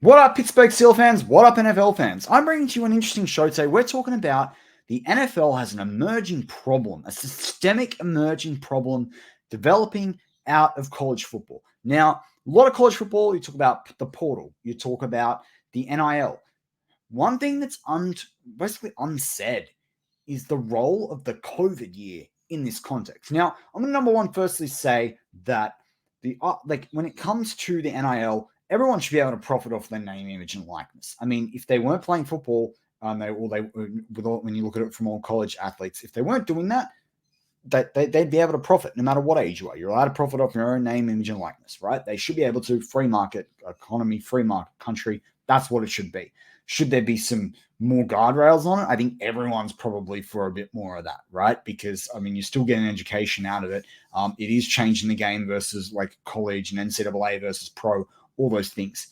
What up, Pittsburgh Steelers fans? What up, NFL fans? I'm bringing to you an interesting show today. We're talking about the NFL has an emerging problem, a systemic emerging problem developing out of college football. Now, a lot of college football, you talk about the portal, you talk about the NIL. One thing that's basically unsaid is the role of the COVID year in this context. Now, I'm going to number one firstly say that when it comes to the NIL, everyone should be able to profit off their name, image, and likeness. I mean, if they weren't playing football, when you look at it from all college athletes, if they weren't doing that, they'd be able to profit no matter what age you are. You're allowed to profit off your own name, image, and likeness, right? They should be able to. Free market economy, free market country. That's what it should be. Should there be some more guardrails on it? I think everyone's probably for a bit more of that, right? Because, I mean, you're still getting education out of it. It is changing the game versus like college and NCAA versus pro, all those things.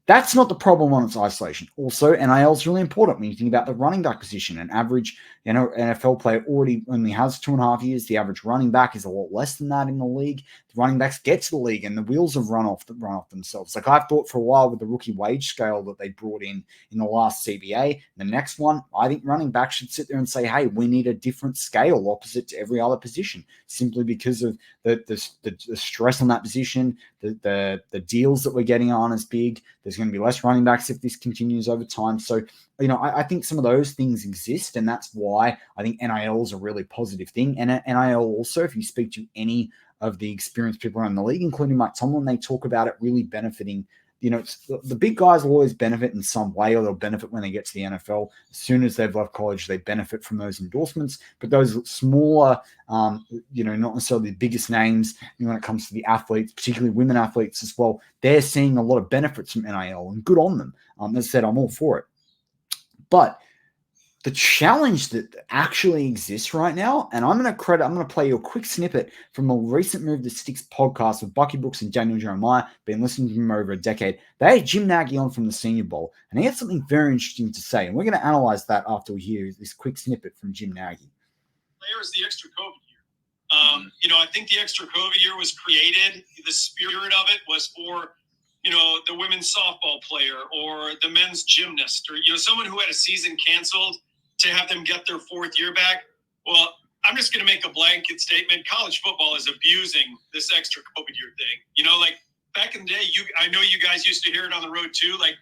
That's not the problem on its isolation. Also, NIL is really important when you think about the running back position. An average NFL player already only has 2.5 years. The average running back is a lot less than that in the league. The running backs get to the league and the wheels have run off themselves. Like I've thought for a while with the rookie wage scale that they brought in the last CBA, the next one, I think running backs should sit there and say, hey, we need a different scale opposite to every other position, simply because of the stress on that position, the deals that we're getting on is big. There's going to be less running backs if this continues over time. So, I think some of those things exist, and that's why I think NIL is a really positive thing. And NIL also, if you speak to any of the experienced people around the league, including Mike Tomlin, they talk about it really benefiting. The big guys will always benefit in some way, or they'll benefit when they get to the NFL. As soon as they've left college, they benefit from those endorsements. But those smaller, not necessarily the biggest names, when it comes to the athletes, particularly women athletes as well, they're seeing a lot of benefits from NIL, and good on them. As I said, I'm all for it. But the challenge that actually exists right now, and I'm going to play you a quick snippet from a recent Move the Sticks podcast with Bucky Brooks and Daniel Jeremiah. Been listening to him over a decade. They had Jim Nagy on from the Senior Bowl, and he had something very interesting to say, and we're going to analyze that after we hear this quick snippet from Jim Nagy. Player is the extra COVID year. I think the extra COVID year was created. The spirit of it was for the women's softball player or the men's gymnast or someone who had a season canceled, to have them get their fourth year back. Well, I'm just going to make a blanket statement. College football is abusing this extra COVID year thing. Like back in the day, I know you guys used to hear it on the road too. Like,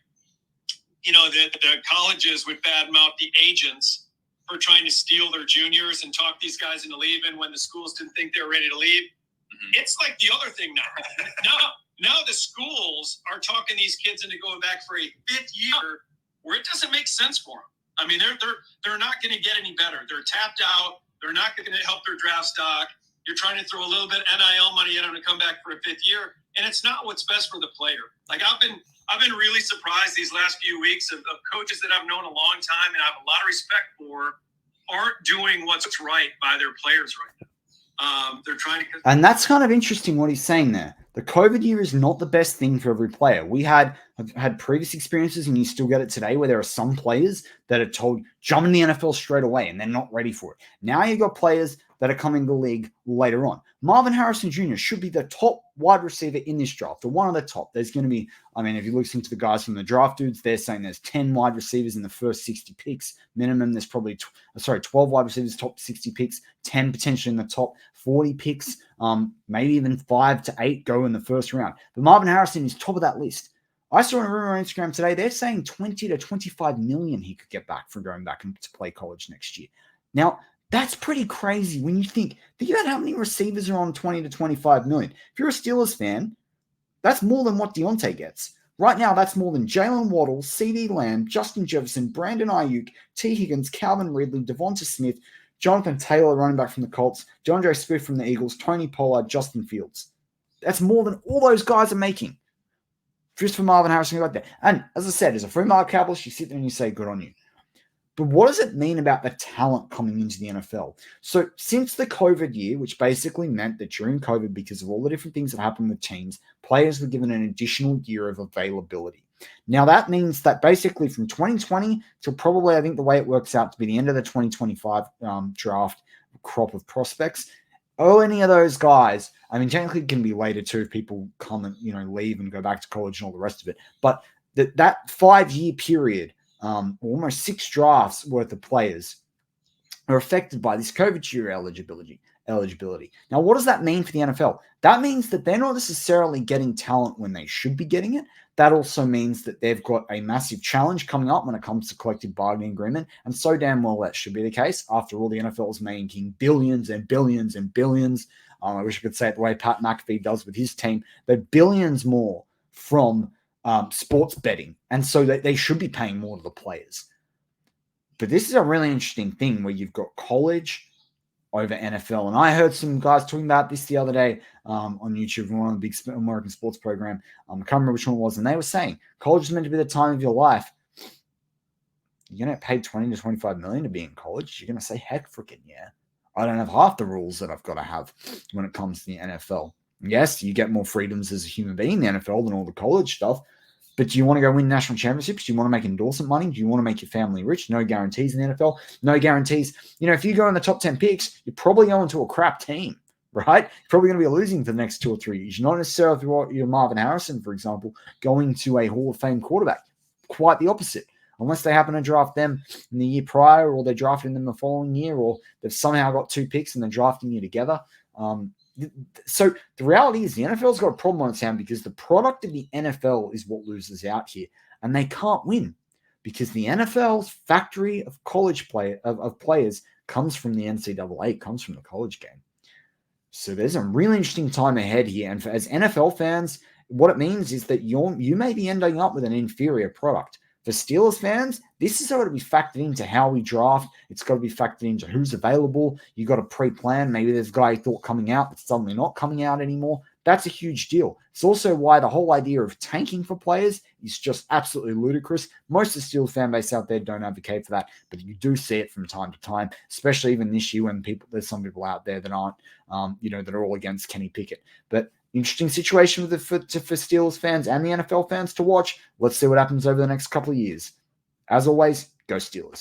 the colleges would badmouth the agents for trying to steal their juniors and talk these guys into leaving when the schools didn't think they were ready to leave. Mm-hmm. It's like the other thing now. Now the schools are talking these kids into going back for a fifth year where it doesn't make sense for them. I mean, they're not going to get any better. They're tapped out. They're not going to help their draft stock. You're trying to throw a little bit NIL money at them to come back for a fifth year, and it's not what's best for the player. Like I've been really surprised these last few weeks of coaches that I've known a long time and I have a lot of respect for aren't doing what's right by their players right now. They're trying to, and that's kind of interesting what he's saying there. The COVID year is not the best thing for every player. We have had previous experiences, and you still get it today, where there are some players that are told, jump in the NFL straight away, and they're not ready for it. Now you've got players that are coming to the league later on. Marvin Harrison Jr. should be the top wide receiver in this draft, or one of the top. There's going to be, if you listen to the guys from the draft dudes, they're saying there's 10 wide receivers in the first 60 picks. Minimum, there's probably 12 wide receivers, top 60 picks, 10 potentially in the top 40 picks, maybe even 5 to 8 go in the first round. But Marvin Harrison is top of that list. I saw a rumor on Instagram today, they're saying 20 to 25 million he could get back from going back to play college next year. Now, that's pretty crazy when you think about how many receivers are on 20 to 25 million. If you're a Steelers fan, that's more than what Deontay gets. Right now, that's more than Jalen Waddle, CeeDee Lamb, Justin Jefferson, Brandon Ayuk, T. Higgins, Calvin Ridley, Devonta Smith, Jonathan Taylor, running back from the Colts, DeAndre Swift from the Eagles, Tony Pollard, Justin Fields. That's more than all those guys are making. Just for Marvin Harrison like that. And as I said, as a free market capitalist, you sit there and you say, good on you. But what does it mean about the talent coming into the NFL? So since the COVID year, which basically meant that during COVID, because of all the different things that happened with teams, players were given an additional year of availability. Now that means that basically from 2020 to probably, I think the way it works out to be the end of the 2025 draft crop of prospects, any of those guys, technically it can be later too if people come and, leave and go back to college and all the rest of it. But that 5-year period, almost 6 drafts worth of players are affected by this COVID year eligibility. Now, what does that mean for the NFL? That means that they're not necessarily getting talent when they should be getting it. That also means that they've got a massive challenge coming up when it comes to collective bargaining agreement. And so damn well that should be the case. After all, the NFL is making billions and billions and billions. I wish I could say it the way Pat McAfee does with his team, but billions more from sports betting. And so they should be paying more to the players. But this is a really interesting thing where you've got college over NFL. And I heard some guys talking about this the other day on YouTube from one of the big American sports program. I can't remember which one it was. And they were saying college is meant to be the time of your life. You're going to get paid $20 to $25 million to be in college. You're going to say, heck freaking yeah. I don't have half the rules that I've got to have when it comes to the NFL. Yes, you get more freedoms as a human being in the NFL than all the college stuff. But do you want to go win national championships? Do you want to make endorsement money? Do you want to make your family rich? No guarantees in the NFL. No guarantees. If you go in the top 10 picks, you're probably going to a crap team, right? You're probably going to be losing for the next 2 or 3 years. Not necessarily if you're Marvin Harrison, for example, going to a Hall of Fame quarterback. Quite the opposite. Unless they happen to draft them in the year prior, or they're drafting them the following year, or they've somehow got 2 picks and they're drafting you together. So the reality is the NFL's got a problem on its hand because the product of the NFL is what loses out here, and they can't win because the NFL's factory of college players comes from the NCAA, comes from the college game. So there's a really interesting time ahead here, and as NFL fans, what it means is that you may be ending up with an inferior product. For Steelers fans, this has got to be factored into how we draft. It's got to be factored into who's available. You got to pre-plan. Maybe there's a guy you thought coming out, but suddenly not coming out anymore. That's a huge deal. It's also why the whole idea of tanking for players is just absolutely ludicrous. Most of the Steelers fan base out there don't advocate for that, but you do see it from time to time, especially even this year when there's some people out there that aren't, that are all against Kenny Pickett. But interesting situation for Steelers fans and the NFL fans to watch. Let's see what happens over the next couple of years. As always, go Steelers.